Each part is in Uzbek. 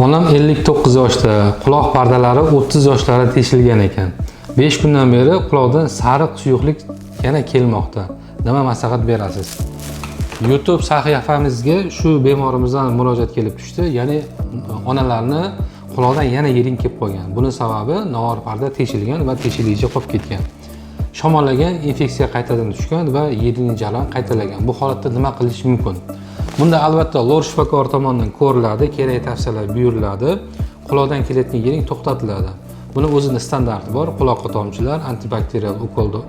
Onam 59 yoshda, quloq pardalari 30 yoshlarda teshilgan ekan. 5 kundan beri quloqdan sariq suyuqlik yana kelmoqda. Nima maslahat berasiz? YouTube sahifamizga shu bemorimizdan murojaat kelib tushdi. Ya'ni onalarni quloqdan yana yiring kelib qolgan. Buning sababi nog'or parda teshilgan va teshiligicha qolib ketgan. Shamollagan, infeksiya qaytadan tushgan va yiring jarayon qaytalagan. Bu holatda nima qilish mumkin? Bunda albatta lor shifokor tomonidan ko'riladi, kerakli tavsiyalar buyuriladi, quloqdan kelayotgan yiring to'xtatiladi. Buni o'zining standarti bor, quloqqa tomchilar, antibakterial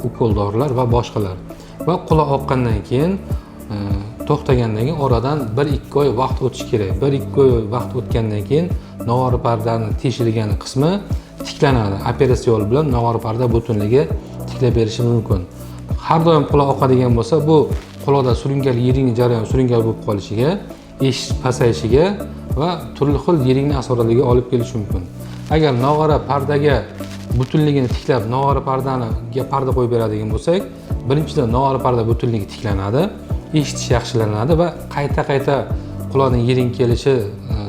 ukol dorilar va boshqalar. Va quloq oqqandan keyin to'xtagandan keyin oradan 1-2 oy vaqt o'tishi kerak. 1-2 oy vaqt o'tgandan keyin nog'or pardani teshilgan qismi tiklanadi. Operatsiya yo'li bilan nog'or parda butunligi tiklab berishi mumkin. Har doim quloq oqadigan bo'lsa, bu quloqda surunkali yiring jarayon surunkali bo'lib qolishiga, eshitish pasayishiga va turli xil yiringning asoratlariga olib kelishi mumkin. Agar nog'ora pardaga butunligini tiklab, nog'ora pardaniga parda qo'yib beradigan bo'lsak, birinchidan nog'ora parda butunligi tiklanadi, eshitish yaxshilanadi va qayta quloqning yiring kelishi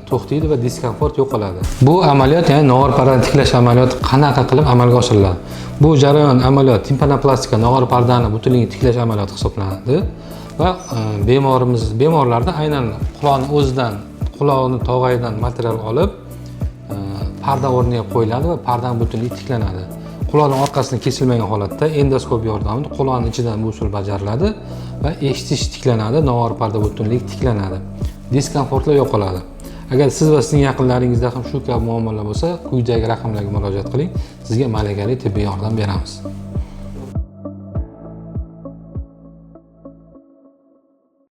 to'xtaydi va diskomfort yo'qoladi. Bu amaliyot, ya'ni nog'or pardani tiklash amaliyoti qanaqa qilib amalga oshiriladi? Bu jarayon amaliyot timpanoplastika nog'or pardani butunligini tiklash amaliyoti hisoblanadi va bemorlarda aynan quloqning o'zidan, quloqning tog'ayidan material olib parda o'rniga qo'yiladi va pardaning butunligi tiklanadi. Quloqning orqasini kesilmagan holatda endoskop yordamida quloqning ichidan bu usul bajariladi va eshitish tiklanadi, nog'or parda butunligi tiklanadi. Diskomfortlar yo'qoladi. Agar siz va sizning yaqinlaringizda ham shu kabi muammolar bo'lsa, quyidagi raqamlarga murojaat qiling. Sizga malakali tibbiy yordam beramiz.